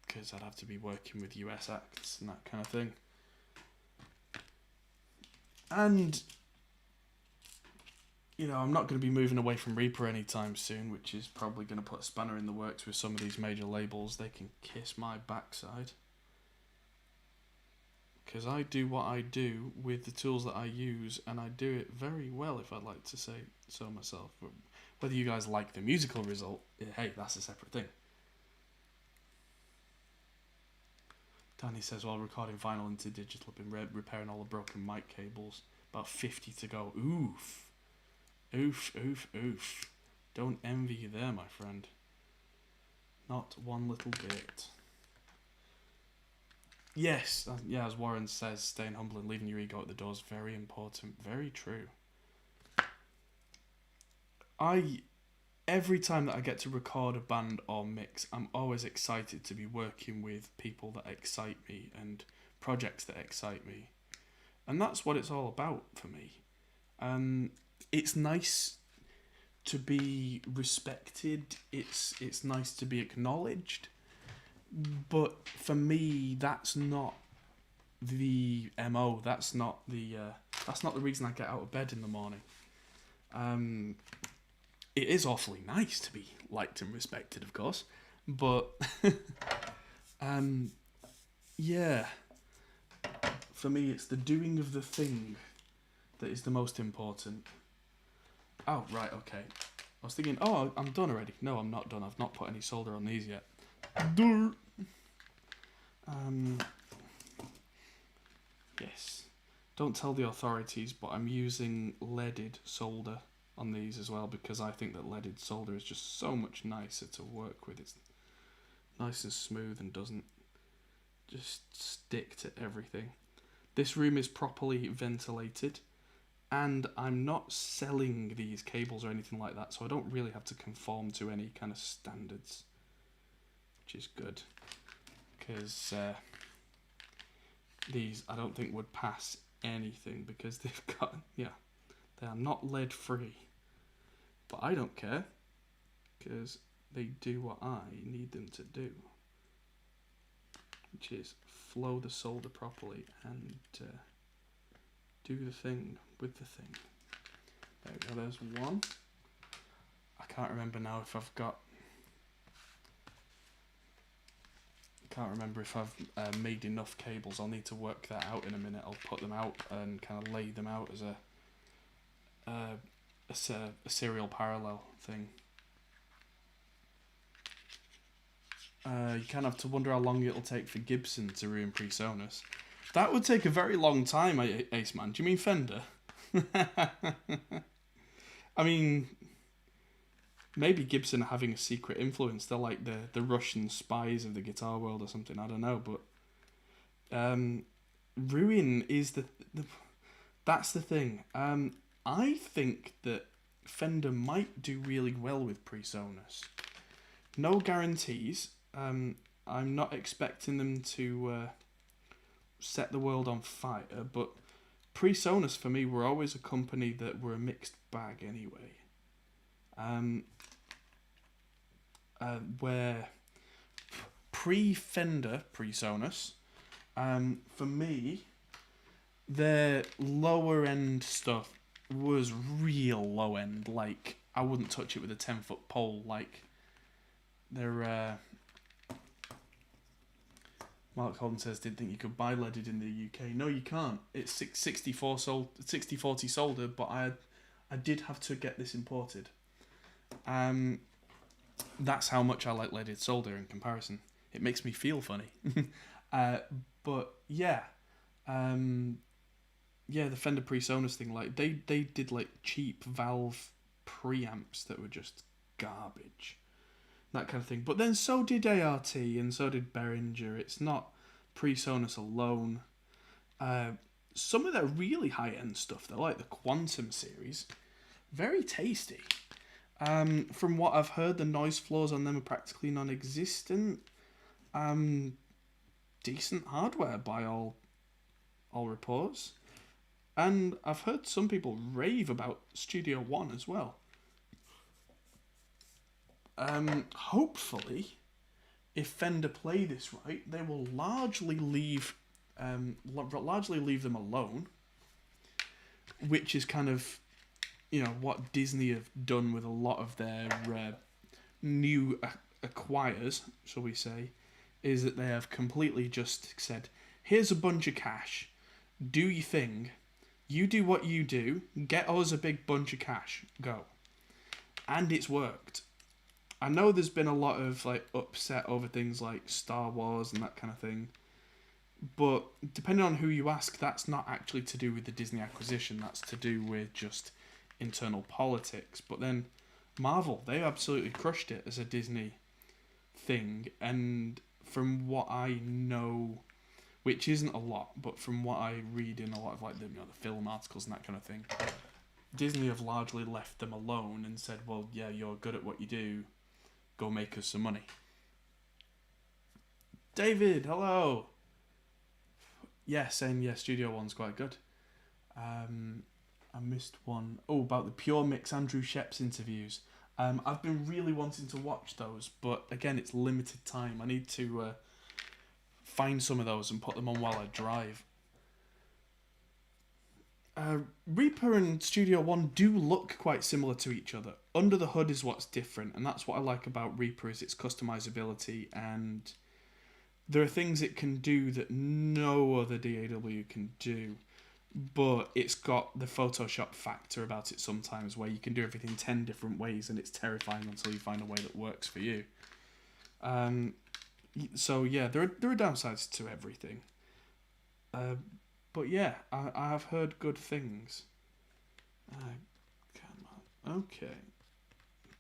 Because I'd have to be working with US acts and that kind of thing. And, you know, I'm not going to be moving away from Reaper anytime soon, which is probably going to put a spanner in the works with some of these major labels. They can kiss my backside. Because I do what I do with the tools that I use, and I do it very well, if I'd like to say so myself. But whether you guys like the musical result, hey, that's a separate thing. Danny says, while recording vinyl into digital, I've been repairing all the broken mic cables. About 50 to go. Oof. Oof, oof, oof. Don't envy you there, my friend. Not one little bit. Yes, yeah, as Warren says, staying humble and leaving your ego at the door is very important. Very true. Every time that I get to record a band or mix, I'm always excited to be working with people that excite me and projects that excite me. And that's what it's all about for me. It's nice to be respected. It's nice to be acknowledged. But for me, that's not the MO. That's not the reason I get out of bed in the morning. It is awfully nice to be liked and respected, of course, but yeah, for me it's the doing of the thing that is the most important. Oh, right, okay. I was thinking, oh, I'm done already. No, I'm not done. I've not put any solder on these yet. Yes. Don't tell the authorities, but I'm using leaded solder on these as well, because I think that leaded solder is just so much nicer to work with. It's nice and smooth and doesn't just stick to everything. This room is properly ventilated, and I'm not selling these cables or anything like that, so I don't really have to conform to any kind of standards, which is good, because these I don't think would pass anything, because they've got, yeah, they are not lead free. But I don't care, because they do what I need them to do, which is flow the solder properly and do the thing with the thing. There we go, there's one. I can't remember now if I've got... I can't remember if I've made enough cables. I'll need to work that out in a minute. I'll put them out and kind of lay them out as a serial parallel thing. You kind of have to wonder how long it'll take for Gibson to ruin PreSonus. That would take a very long time, Ace Man. Do you mean Fender? I mean, maybe Gibson are having a secret influence. They're like the Russian spies of the guitar world or something. I don't know, but ruin is that's the thing. I think that Fender might do really well with PreSonus. No guarantees. I'm not expecting them to set the world on fire, but PreSonus for me were always a company that were a mixed bag anyway. Where pre-Fender PreSonus, for me, their lower end stuff was real low end. Like, I wouldn't touch it with a 10-foot pole. Like, they're Mark Holden says, didn't think you could buy leaded in the UK. No, you can't. It's 60/40 solder, but I did have to get this imported. That's how much I like leaded solder in comparison. It makes me feel funny. But yeah. Yeah, the Fender PreSonus thing, like they did like cheap valve preamps that were just garbage. That kind of thing. But then so did ART and so did Behringer. It's not PreSonus alone. Some of their really high-end stuff, they're like the Quantum series, very tasty. From what I've heard, the noise floors on them are practically non-existent. Decent hardware by all all reports. And I've heard some people rave about Studio One as well. Hopefully, if Fender play this right, they will largely leave them alone, which is kind of, what Disney have done with a lot of their new acquires, shall we say, is that they have completely just said, here's a bunch of cash, do your thing, you do what you do, get us a big bunch of cash, go. And it's worked. I know there's been a lot of upset over things like Star Wars and that kind of thing, but depending on who you ask, that's not actually to do with the Disney acquisition, that's to do with just internal politics. But then Marvel, they absolutely crushed it as a Disney thing, and from what I know, which isn't a lot, but from what I read in a lot of the film articles and that kind of thing, Disney have largely left them alone and said, well, yeah, you're good at what you do, go make us some money. David, hello. Yeah, saying Studio One's quite good. I missed one. Oh, about the Pure Mix Andrew Sheps interviews. I've been really wanting to watch those, but again, it's limited time. I need to find some of those and put them on while I drive. Reaper and Studio One do look quite similar to each other. Under the hood is what's different, and that's what I like about Reaper, is its customizability, and there are things it can do that no other DAW can do, but it's got the Photoshop factor about it sometimes, where you can do everything 10 different ways, and it's terrifying until you find a way that works for you. So yeah, there are downsides to everything. But yeah, I have heard good things. Come on. Okay.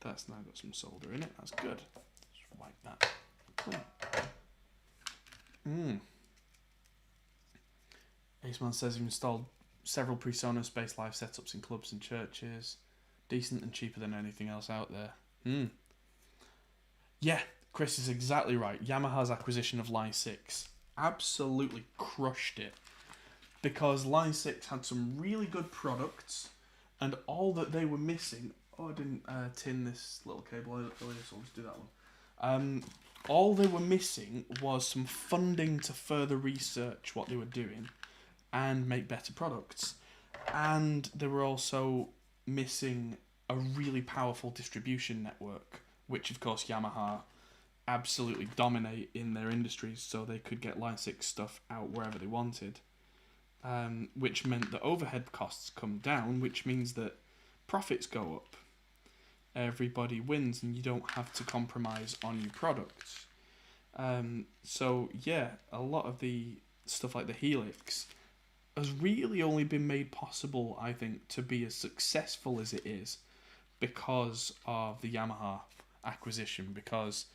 That's now got some solder in it. That's good. Just wipe that clean. Aceman says he installed several PreSonus Bass Live setups in clubs and churches. Decent and cheaper than anything else out there. Yeah, Chris is exactly right. Yamaha's acquisition of Line 6 absolutely crushed it, because Line 6 had some really good products, and all that they were missing... Oh, I didn't tin this little cable earlier, so I'll just do that one. All they were missing was some funding to further research what they were doing and make better products. And they were also missing a really powerful distribution network, which of course Yamaha absolutely dominate in their industries, so they could get Line 6 stuff out wherever they wanted. Which meant that overhead costs come down, which means that profits go up. Everybody wins, and you don't have to compromise on your products. So yeah, a lot of the stuff like the Helix has really only been made possible, I think, to be as successful as it is because of the Yamaha acquisition, because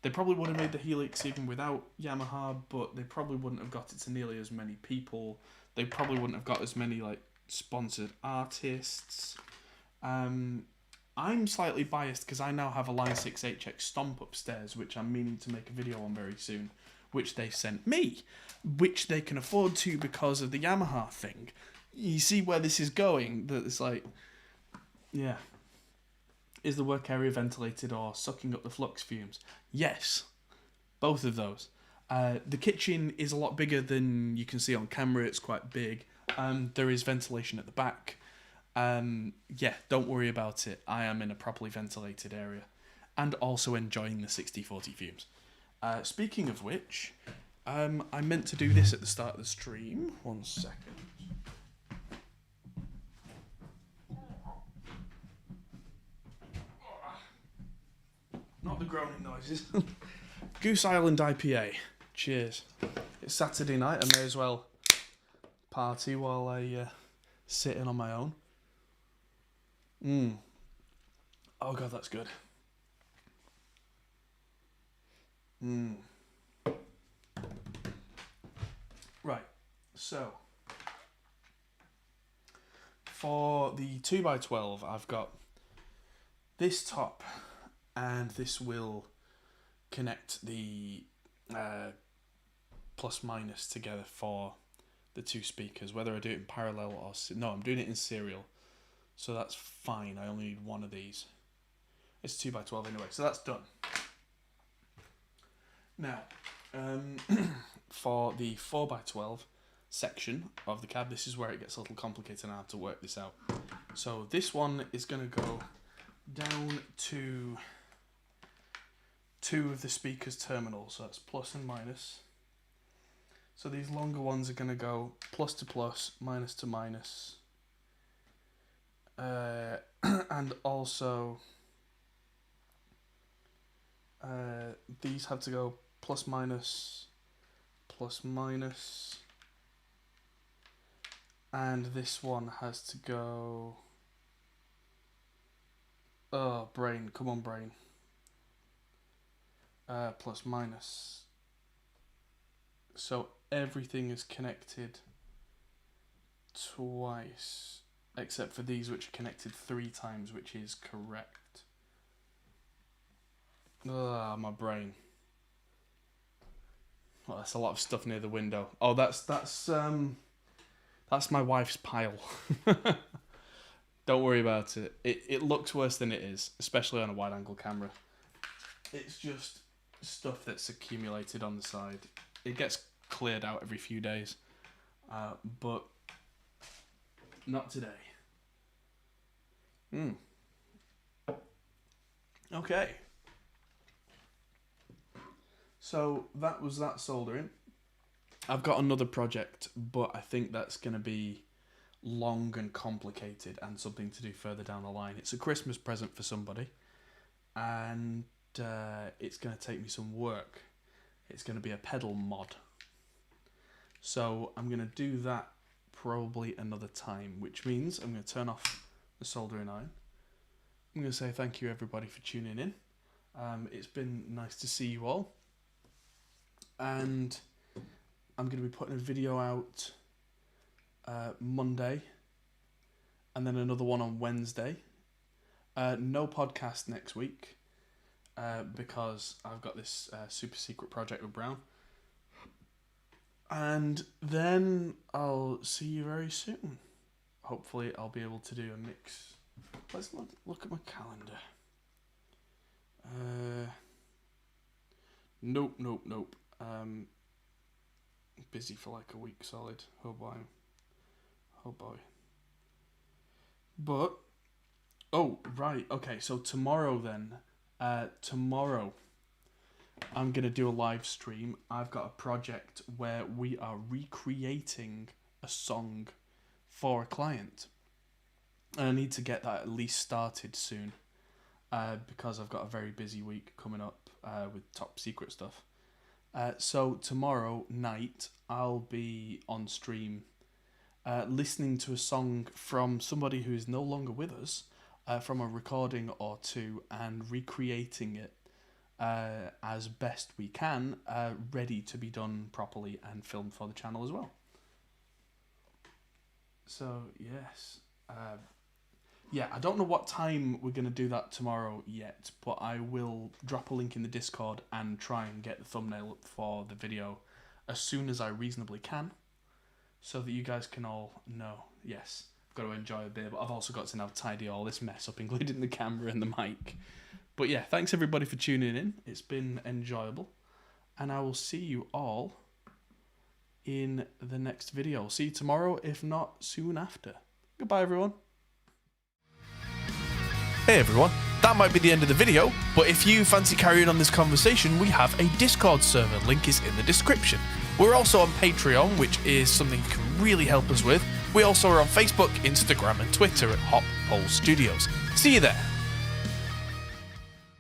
they probably would have made the Helix even without Yamaha, but they probably wouldn't have got it to nearly as many people. They probably wouldn't have got as many sponsored artists. I'm slightly biased because I now have a Line 6 HX Stomp upstairs, which I'm meaning to make a video on very soon, which they sent me, which they can afford to because of the Yamaha thing. You see where this is going? That it's yeah. Is the work area ventilated or sucking up the flux fumes? Yes, both of those. The kitchen is a lot bigger than you can see on camera. It's quite big. There is ventilation at the back. Yeah, don't worry about it. I am in a properly ventilated area and also enjoying the 60-40 fumes. Speaking of which, I meant to do this at the start of the stream. 1 second. Not the groaning noises. Goose Island IPA. Cheers. It's Saturday night. I may as well party while I sit in on my own. Oh god, that's good. Right, so for the 2x12, I've got this top, and this will connect the plus minus together for the two speakers, whether I do it in parallel or... No, I'm doing it in serial. So that's fine. I only need one of these. It's 2x12 anyway, so that's done. Now, for the 4x12 section of the cab, this is where it gets a little complicated and I have to work this out. So this one is going to go down to 2 of the speaker's terminals, so that's plus and minus. So these longer ones are going to go plus to plus, minus to minus. And also these have to go plus minus, and this one has to go, oh brain, come on brain, plus minus. So everything is connected twice, except for these, which are connected 3 times, which is correct. Ah, my brain. Well, that's a lot of stuff near the window. Oh, that's my wife's pile. Don't worry about it. It looks worse than it is, especially on a wide-angle camera. It's just stuff that's accumulated on the side. It gets cleared out every few days, but not today. Okay. So that was that soldering. I've got another project, but I think that's going to be long and complicated and something to do further down the line. It's a Christmas present for somebody, and it's going to take me some work. It's going to be a pedal mod. So I'm going to do that probably another time, which means I'm going to turn off the soldering iron. I'm going to say thank you everybody for tuning in. It's been nice to see you all. And I'm going to be putting a video out Monday, and then another one on Wednesday. No podcast next week because I've got this super secret project with Brown. And then I'll see you very soon. Hopefully I'll be able to do a mix. Let's look at my calendar. Nope. Busy for like a week solid. Oh boy. But, oh, right, okay, so tomorrow then, tomorrow I'm going to do a live stream. I've got a project where we are recreating a song for a client. And I need to get that at least started soon, because I've got a very busy week coming up with top secret stuff. So tomorrow night I'll be on stream listening to a song from somebody who is no longer with us, from a recording or two, and recreating it as best we can, ready to be done properly and filmed for the channel as well. So yes, yeah, I don't know what time we're going to do that tomorrow yet, but I will drop a link in the Discord and try and get the thumbnail up for the video as soon as I reasonably can, so that you guys can all know, yes, I've got to enjoy a bit, but I've also got to now tidy all this mess up, including the camera and the mic. But yeah, thanks everybody for tuning in. It's been enjoyable, and I will see you all in the next video. See you tomorrow, if not soon after. Goodbye, everyone. Hey everyone, that might be the end of the video, but if you fancy carrying on this conversation, we have a Discord server, link is in the description. We're also on Patreon, which is something you can really help us with. We also are on Facebook, Instagram and Twitter at Hop Hole Studios. See you there.